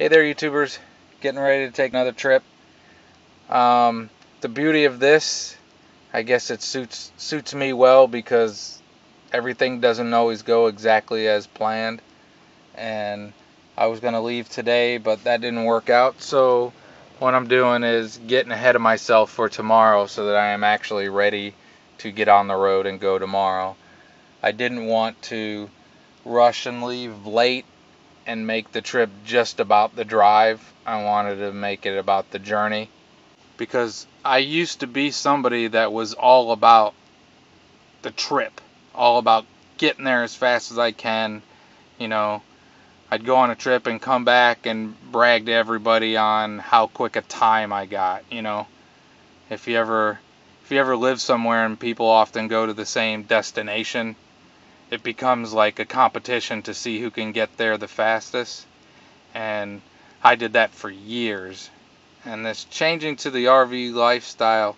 Hey there, YouTubers. Getting ready to take another trip. The beauty of this, I guess it suits me well because everything doesn't always go exactly as planned. And I was going to leave today, but that didn't work out. So what I'm doing is getting ahead of myself for tomorrow so that I am actually ready to get on the road and go tomorrow. I didn't want to rush and leave late and make the trip just about the drive. I wanted to make it about the journey because I used to be somebody that was all about the trip, all about getting there as fast as I can. You know, I'd go on a trip and come back and brag to everybody on how quick a time I got. You know, if you ever live somewhere and people often go to the same destination, it becomes like a competition to see who can get there the fastest. And I did that for years. And this changing to the RV lifestyle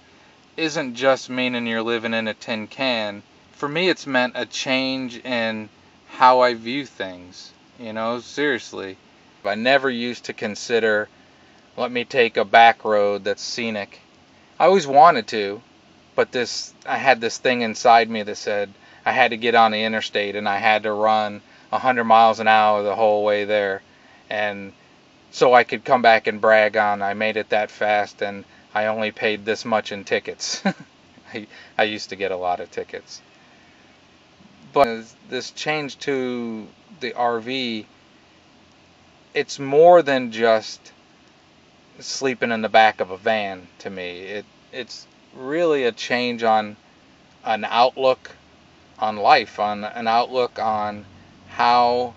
isn't just meaning you're living in a tin can. For me, it's meant a change in how I view things. You know, seriously. I never used to consider, let me take a back road that's scenic. I always wanted to, but I had this thing inside me that said I had to get on the interstate and I had to run 100 miles an hour the whole way there. And so I could come back and brag on I made it that fast and I only paid this much in tickets. I used to get a lot of tickets. But this change to the RV, it's more than just sleeping in the back of a van to me. It's really a change on an outlook on life, on an outlook on how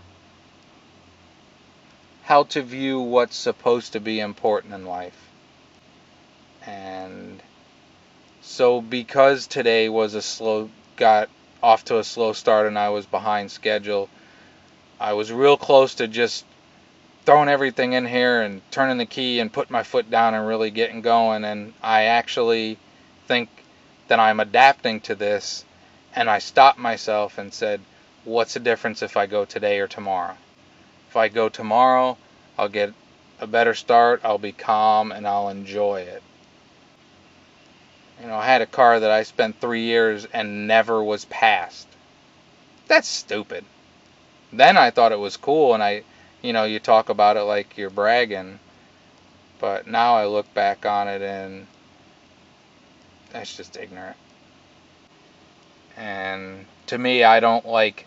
to view what's supposed to be important in life. And so because today got off to a slow start and I was behind schedule, I was real close to just throwing everything in here and turning the key and putting my foot down and really getting going. And I actually think that I'm adapting to this. And I stopped myself and said, what's the difference if I go today or tomorrow? If I go tomorrow, I'll get a better start, I'll be calm, and I'll enjoy it. You know, I had a car that I spent 3 years and never was passed. That's stupid. Then I thought it was cool, and you talk about it like you're bragging. But now I look back on it and that's just ignorant. And to me, I don't like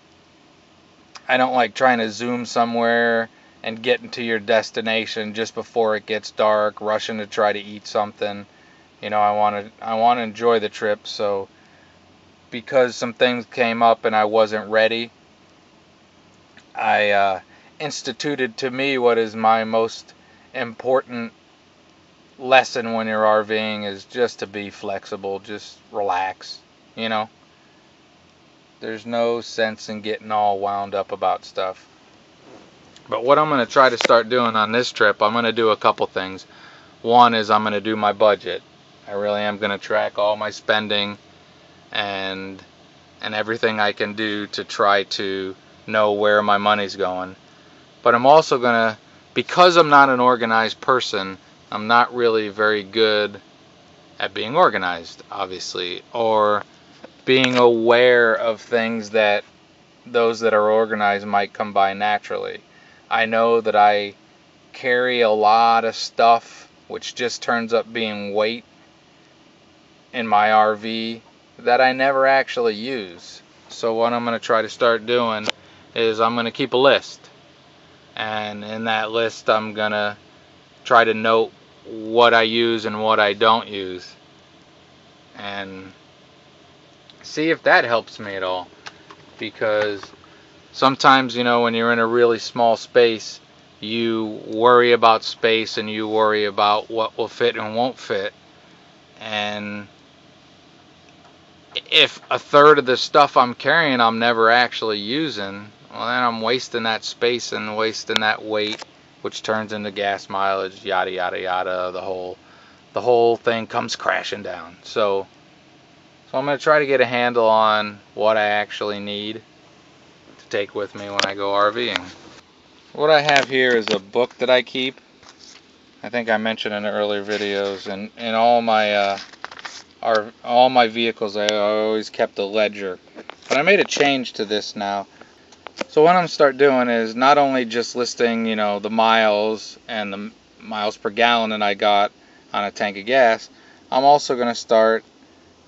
trying to zoom somewhere and get into your destination just before it gets dark, rushing to try to eat something. You know, I want to enjoy the trip. So because some things came up and I wasn't ready, I instituted to me what is my most important lesson when you're RVing is just to be flexible, just relax, you know. There's no sense in getting all wound up about stuff. But what I'm going to try to start doing on this trip, I'm going to do a couple things. One is I'm going to do my budget. I really am going to track all my spending and everything I can do to try to know where my money's going. But I'm also going to, because I'm not an organized person, I'm not really very good at being organized, obviously, or being aware of things that those that are organized might come by naturally. I know that I carry a lot of stuff which just turns up being weight in my RV that I never actually use. So what I'm going to try to start doing is I'm going to keep a list. And in that list I'm going to try to note what I use and what I don't use. And see if that helps me at all, because sometimes, you know, when you're in a really small space, you worry about space and you worry about what will fit and won't fit. And if a third of the stuff I'm carrying I'm never actually using, well, then I'm wasting that space and wasting that weight, which turns into gas mileage, yada yada yada. The whole thing comes crashing down. So I'm going to try to get a handle on what I actually need to take with me when I go RVing. What I have here is a book that I keep. I think I mentioned in the earlier videos, and in all my vehicles, I always kept a ledger. But I made a change to this now. So what I'm start doing is not only just listing, the miles and the miles per gallon that I got on a tank of gas. I'm also going to start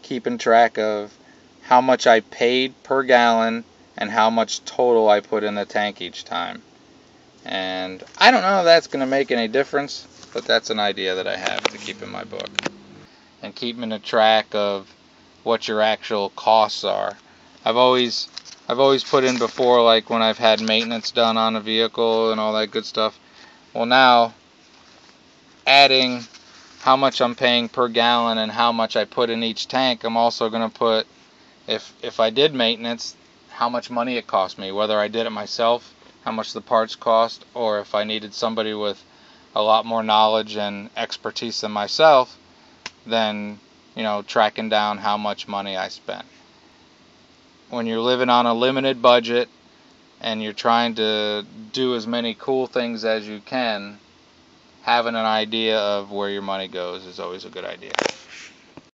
keeping track of how much I paid per gallon and how much total I put in the tank each time. And I don't know if that's going to make any difference, but that's an idea that I have to keep in my book. And keeping a track of what your actual costs are. I've always put in before, like when I've had maintenance done on a vehicle and all that good stuff. Well, now adding how much I'm paying per gallon and how much I put in each tank, I'm also going to put, if I did maintenance, how much money it cost me, whether I did it myself, how much the parts cost, or if I needed somebody with a lot more knowledge and expertise than myself, then, tracking down how much money I spent. When you're living on a limited budget and you're trying to do as many cool things as you can, having an idea of where your money goes is always a good idea.